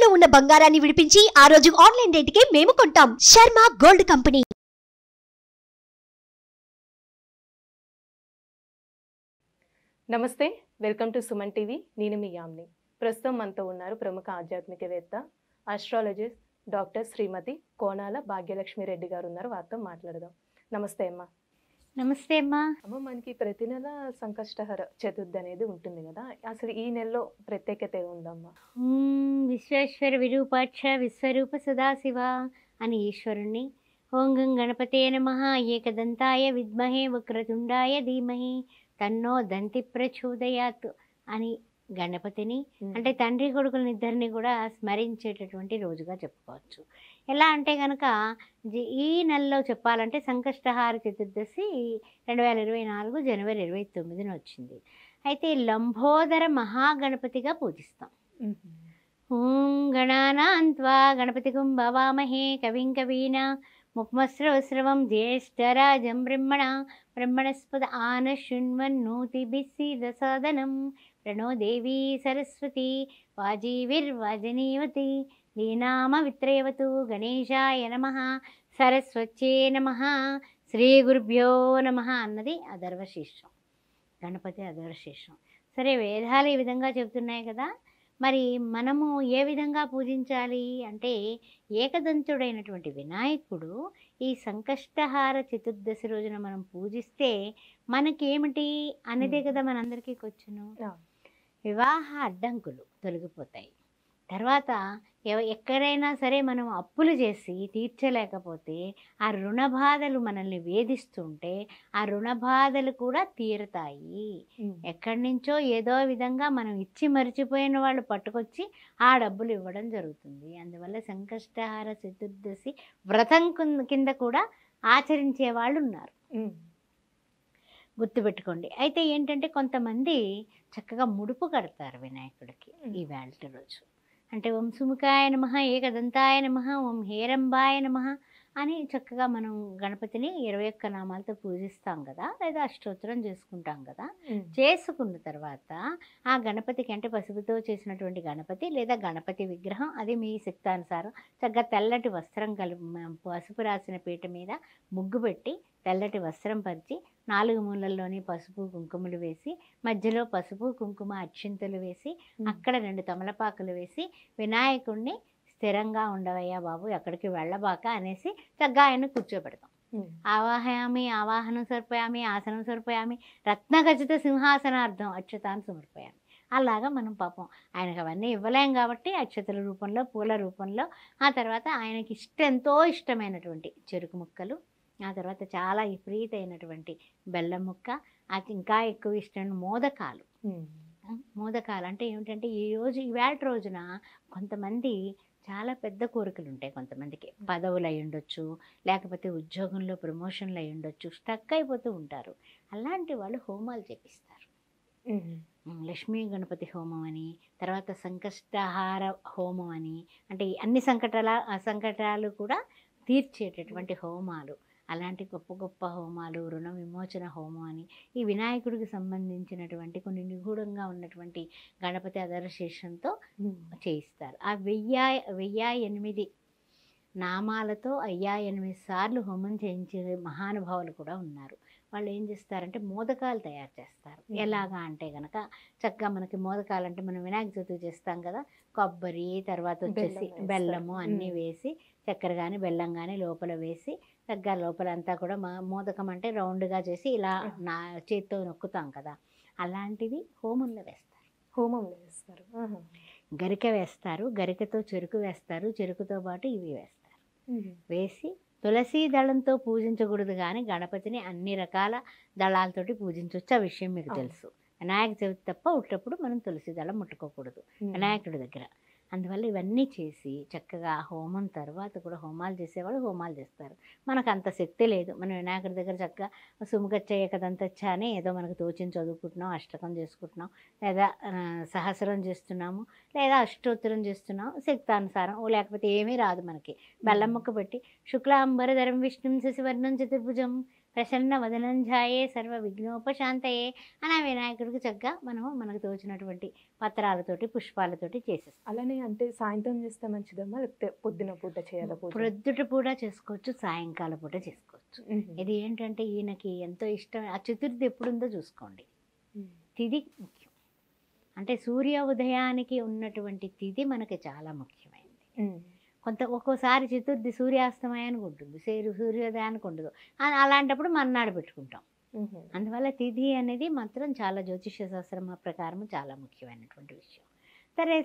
తాకట్టులో ఉన్న బంగారాన్ని విడిపించి ఆ రోజు ఆన్లైన్ రేటుకే మేము కొంటాం. Sharma gold company. నమస్తే, వెల్కమ్ టు సుమన్ టీవీ. నేను మీ యామ్ని. ప్రస్తుతం మనతో ఉన్నారు ప్రముఖ ఆధ్యాత్మికవేత్త, ఆస్ట్రాలజిస్ట్ డాక్టర్ శ్రీమతి కోనాల భాగ్యలక్ష్మి రెడ్డి గారు ఉన్నారు. వారితో మాట్లాడదాం. నమస్తే అమ్మా. నమస్తే అమ్మా. అమ్మ, మనకి ప్రతి నెల సంకష్టహర చతుర్థి అనేది ఉంటుంది కదా, అసలు ఈ నెలలో ప్రత్యేకత ఉందమ్మా? విశ్వేశ్వర విరూపాక్ష విశ్వరూప సదాశివ అని ఈశ్వరుణ్ణి, ఓం గం గణపతే నమః ఏకదంతాయ విద్మహే వక్రతుండాయ ధీమహి తన్నో దంతి ప్రచోదయాత్ అని గణపతిని అంటే తండ్రి కొడుకులనిద్దరిని కూడా స్మరించేటటువంటి రోజుగా చెప్పుకోవచ్చు. ఎలా అంటే కనుక ఈ నెలలో చెప్పాలంటే సంకష్టహార చతుర్దశి 2024 జనవరి 29న వచ్చింది. అయితే లంబోదర మహాగణపతిగా పూజిస్తాం. ఓం గణానాన్త్వా గణపతిగుం భవామహే కవిం కవీనా ముక్మస్రవస్రవం జ్యేష్ఠరాజం బ్రహ్మణస్పద ఆనశృణ్వన్నోతిభిస్సీదసాదనం ప్రణో దేవీ సరస్వతి వాజీవిర్వాజనీవతి లీనామ విత్రేవతు గణేశాయ నమః సరస్వత్యే నమః శ్రీ గురుభ్యో నమః అన్నది అథర్వశీర్షం. గణపతి అథర్వశీర్షం. సరే, వేదాలు ఈ విధంగా చెబుతున్నాయి కదా, మరి మనము ఏ విధంగా పూజించాలి అంటే ఏకదంతుడైనటువంటి వినాయకుడు ఈ సంకష్టహార చతుర్దశి రోజున మనం పూజిస్తే మనకేమిటి అనేదే కదా మనందరికీ వచ్చును. వివాహ అడ్డంకులు తొలగిపోతాయి. తర్వాత ఎక్కడైనా సరే మనం అప్పులు చేసి తీర్చలేకపోతే ఆ రుణ బాధలు మనల్ని వేధిస్తుంటే ఆ రుణ బాధలు కూడా తీరుతాయి. ఎక్కడి నుంచో ఏదో విధంగా మనం ఇచ్చి మరిచిపోయిన వాళ్ళు పట్టుకొచ్చి ఆ డబ్బులు ఇవ్వడం జరుగుతుంది. అందువల్ల సంకష్టహార చతుర్దశి వ్రతం కింద కూడా ఆచరించే వాళ్ళు ఉన్నారు, గుర్తుపెట్టుకోండి. అయితే ఏంటంటే కొంతమంది చక్కగా ముడుపు కడతారు వినాయకుడికి ఈ వేళ రోజు. అంటే ఓం సుముఖాయ నమః ఏకదంతాయ నమః ఓం హేరంబాయ నమః అని చక్కగా మనం గణపతిని 21 నామాలతో పూజిస్తాం కదా, లేదా అష్టోత్తరం చేసుకుంటాం కదా. చేసుకున్న తర్వాత ఆ గణపతికి అంటే పసుపుతో చేసినటువంటి గణపతి లేదా గణపతి విగ్రహం, అది మీ శక్తానుసారం చక్కగా తెల్లటి వస్త్రం పసుపు రాసిన పీట మీద ముగ్గు పెట్టి తెల్లటి వస్త్రం పరిచి 4 మూలల్లోని పసుపు కుంకుమలు వేసి మధ్యలో పసుపు కుంకుమ అక్షింతలు వేసి అక్కడ 2 తమలపాకులు వేసి వినాయకుడిని స్థిరంగా ఉండవయ్యా బాబు, ఎక్కడికి వెళ్ళబాక అనేసి చక్కగా ఆయన కూర్చోబెడతాం. ఆవాహయామి ఆవాహనం సమర్పయామి ఆసనం సమర్పయామి రత్నఖచిత సింహాసనార్థం అక్షతాన్ని సమర్పయామి. అలాగా మనం పాపం ఆయనకు అవన్నీ ఇవ్వలేం కాబట్టి అక్షతల రూపంలో పూల రూపంలో, ఆ తర్వాత ఆయనకి ఎంతో ఇష్టమైనటువంటి చెరుకు ముక్కలు, ఆ తర్వాత చాలా విపరీతమైనటువంటి బెల్లం ముక్క, అది ఇంకా ఎక్కువ ఇష్టమైన మోదకాలు. మోదకాలు అంటే ఏమిటంటే ఈవేళ రోజున కొంతమంది చాలా పెద్ద కోరికలు ఉంటాయి. కొంతమందికి పదవులు అయి ఉండొచ్చు, లేకపోతే ఉద్యోగంలో ప్రమోషన్లు అయి ఉండొచ్చు, స్టక్ అయిపోతూ ఉంటారు. అలాంటి వాళ్ళు హోమాలు చేపిస్తారు. లక్ష్మీ గణపతి హోమం అని, తర్వాత సంకష్టహార హోమం అని, అంటే అన్ని సంకటాలు కూడా తీర్చేటటువంటి హోమాలు, అలాంటి గొప్ప గొప్ప హోమాలు, రుణ విమోచన హోమం అని ఈ వినాయకుడికి సంబంధించినటువంటి కొన్ని నిగూఢంగా ఉన్నటువంటి గణపతి అధరశీర్షంతో చేయిస్తారు. ఆ 1008 నామాలతో 1008 సార్లు హోమం చేయించే మహానుభావులు కూడా ఉన్నారు. వాళ్ళు ఏం చేస్తారంటే మోదకాలు తయారు చేస్తారు. ఎలాగా అంటే కనుక చక్కగా మనకి మోదకాలు అంటే మనం వినాయక చవితి చేస్తాం కదా, కొబ్బరి తర్వాత వచ్చేసి బెల్లము అన్నీ వేసి, చక్కెర కానీ బెల్లం కానీ లోపల వేసి చక్కగా లోపలంతా కూడా మోదకం అంటే రౌండ్గా చేసి ఇలా నా చేత్తో నొక్కుతాం కదా, అలాంటివి హోమంలో వేస్తారు. గరిక వేస్తారు, గరికతో చెరుకు వేస్తారు, చెరుకుతో పాటు ఇవి వేస్తారు. వేసి తులసి దళంతో పూజించకూడదు కానీ గణపతిని అన్ని రకాల దళాలతోటి పూజించవచ్చు. ఆ విషయం మీకు తెలుసు. వినాయక చవితి తప్ప ఉట్టప్పుడు మనం తులసి దళం ముట్టుకోకూడదు వినాయకుడి దగ్గర. అందువల్ల ఇవన్నీ చేసి చక్కగా హోమం తర్వాత కూడా హోమాలు చేసేవాళ్ళు హోమాలు చేస్తారు. మనకు అంత శక్తి లేదు. మనం వినాయకుడి దగ్గర చక్కగా సుముఖచ్చయ్య కదంతచ్చా అని ఏదో మనకు తోచిన చదువుకుంటున్నాం, అష్టకం చేసుకుంటున్నాం, లేదా సహస్రం చేస్తున్నాము, లేదా అష్టోత్తరం చేస్తున్నాం శక్తానుసారం. లేకపోతే ఏమీ రాదు మనకి. బెల్లం ముక్క పెట్టి శుక్లాంబరధరం విష్ణుం శశివర్ణం చతుర్భుజం ప్రసన్న వదనంజాయే సర్వ విఘ్నోపశాంతయే అని ఆ వినాయకుడికి చక్కగా మనకు తోచినటువంటి పత్రాలతోటి పుష్పాలతోటి చేసేస్తాం. అలానే అంటే సాయంత్రం చేస్తే మంచిదమ్మా, లేకపోతే పొద్దున పూట చేయాలా పూజ? ప్రొద్దుట పూట చేసుకోవచ్చు, సాయంకాల పూట చేసుకోవచ్చు. ఇది ఏంటంటే ఈయనకి ఎంతో ఇష్టం. ఆ చతుర్థి ఎప్పుడుందో చూసుకోండి. తిథి ముఖ్యం. అంటే సూర్య ఉదయానికి ఉన్నటువంటి తిథి మనకి చాలా ముఖ్యమైనది. ఒక్కోసారి చతుర్థి సూర్యాస్తమయానికి ఉంటుంది, సూర్యోదయానికి ఉండదు. అలాంటప్పుడు మర్నాడు పెట్టుకుంటాం. అందువల్ల తిథి అనేది మాత్రం చాలా జ్యోతిష్య శాస్త్రం ప్రకారం చాలా ముఖ్యమైనటువంటి విషయం.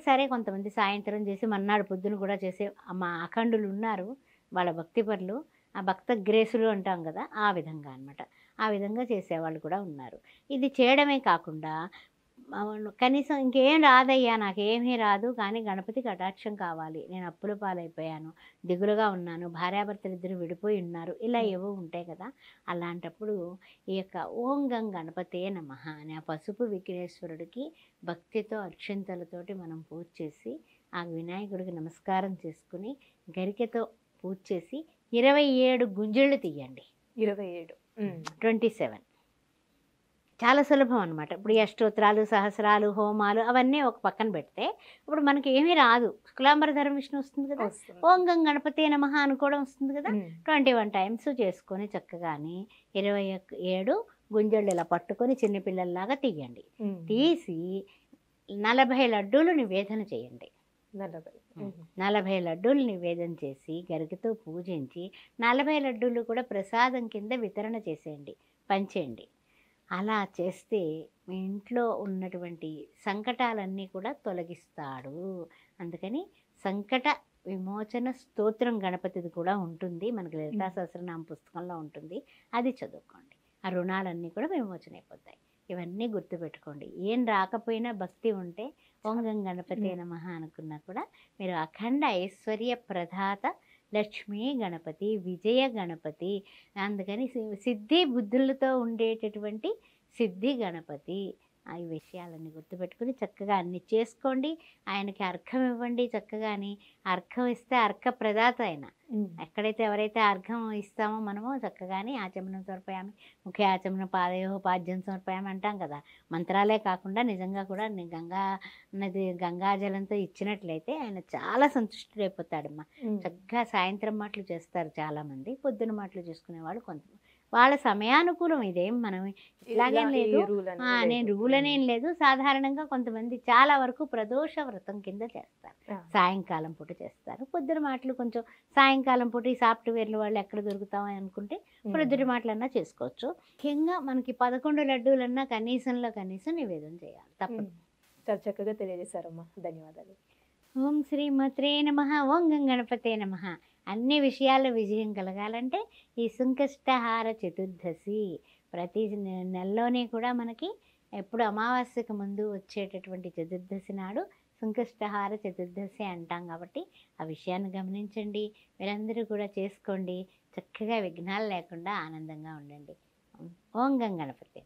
సరే కొంతమంది సాయంత్రం చేసి మర్నాడు పొద్దున కూడా చేసే మా అఖండులు ఉన్నారు, వాళ్ళ భక్తిపరులు, ఆ భక్త గ్రేసులు అంటాం కదా, ఆ విధంగా అనమాట. ఆ విధంగా చేసేవాళ్ళు కూడా ఉన్నారు. ఇది చేయడమే కాకుండా కనీసం ఇంకేం రాదయ్యా, నాకేమీ రాదు, కానీ గణపతి కటాక్షం కావాలి, నేను అప్పుల పాలైపోయాను, దిగులుగా ఉన్నాను, భార్యాభర్తలు ఇద్దరు విడిపోయి ఉన్నారు, ఇలా ఏవో ఉంటాయి కదా. అలాంటప్పుడు ఈ యొక్క ఓం గం గణపతే నమః అనే ఆ పసుపు విఘ్నేశ్వరుడికి భక్తితో అక్షింతలతోటి మనం పూజ చేసి ఆ వినాయకుడికి నమస్కారం చేసుకుని గరికెతో పూజ చేసి 27 గుంజళ్ళు తీయండి. 27 చాలా సులభం అనమాట. ఇప్పుడు ఈ అష్టోత్తరాలు, సహస్రాలు, హోమాలు అవన్నీ ఒక పక్కన పెడితే ఇప్పుడు మనకి ఏమీ రాదు. శుక్లాంబరధరం విష్ణు వస్తుంది కదా, ఓం గం గణపతే నమః అనుకోవడం వస్తుంది కదా. 21 టైమ్స్ చేసుకొని చక్కగాని 27 గుంజళ్ళు ఇలా పట్టుకొని చిన్నపిల్లల్లాగా తీయండి. తీసి 40 లడ్డూలు నివేదన చేయండి. 40 లడ్డూలు నివేదన చేసి గరికతో పూజించి 40 లడ్డూలు కూడా ప్రసాదం కింద వితరణ చేసేయండి, పంచేయండి. అలా చేస్తే మీ ఇంట్లో ఉన్నటువంటి సంకటాలన్నీ కూడా తొలగిస్తాడు. అందుకని సంకట విమోచన స్తోత్రం గణపతిది కూడా ఉంటుంది, మనకి లలితా సహస్రనామ పుస్తకంలో ఉంటుంది, అది చదువుకోండి. ఆ రుణాలన్నీ కూడా విమోచన అయిపోతాయి. ఇవన్నీ గుర్తుపెట్టుకోండి. ఏం రాకపోయినా భక్తి ఉంటే ఓం గం గణపతే నమః అనుకున్నా కూడా మీరు అఖండ ఐశ్వర్య ప్రదాత లక్ష్మీ గణపతి, విజయ గణపతి, అందుకని సిద్ధి బుద్ధులతో ఉండేటటువంటి సిద్ధి గణపతి. ఈ విషయాలన్నీ గుర్తుపెట్టుకుని చక్కగా అన్ని చేసుకోండి. ఆయనకి అర్ఘం ఇవ్వండి. చక్కగాని అర్ఘం ఇస్తే అర్ఘ ప్రదాత ఆయన. ఎక్కడైతే ఎవరైతే అర్ఘం ఇస్తామో మనము చక్కగాని ఆచమనం సమర్పయామి, ముఖ్య ఆచమనం పాదయో పాద్యం సమర్పయామి అంటాం కదా. మంత్రాలే కాకుండా నిజంగా కూడా గంగాజలంతో ఇచ్చినట్లయితే ఆయన చాలా సంతుష్టుడైపోతాడమ్మా. చక్కగా సాయంత్రం మాటలు చేస్తారు చాలామంది, పొద్దున మాటలు చేసుకునేవాళ్ళు కొంతమంది. వాళ్ళ సమయానుకూలం. ఇదేం మనం ఇట్లాగేం లేదు, నేను రూల్ అనేం లేదు. సాధారణంగా కొంతమంది చాలా వరకు ప్రదోష వ్రతం కింద చేస్తారు, సాయంకాలం పూట చేస్తారు. పొద్దున మాటలు కొంచెం సాయంకాలం పూట ఈ సాఫ్ట్వేర్లు వాళ్ళు ఎక్కడ దొరుకుతామని అనుకుంటే పొద్దున మాటలన్నా చేసుకోవచ్చు. ముఖ్యంగా మనకి 11 లడ్డూలన్నా కనీసంలో కనీసం నివేదన చేయాలి, తప్పదు. చాలా చక్కగా తెలియజేశారమ్మా, ధన్యవాదాలు. ఓం శ్రీమత్రే నమః, ఓం గం గణపతే నమః. అన్ని విషయాల్లో విజయం కలగాలంటే ఈ సంకష్టహార చతుర్దశి ప్రతి నెలలోనే కూడా మనకి ఎప్పుడు అమావాస్యకు ముందు వచ్చేటటువంటి చతుర్దశి నాడు సంకష్టహార చతుర్దశి అంటాం. కాబట్టి ఆ విషయాన్ని గమనించండి, మీరందరూ కూడా చేసుకోండి. చక్కగా విఘ్నాలు లేకుండా ఆనందంగా ఉండండి. ఓం గం గణపతే.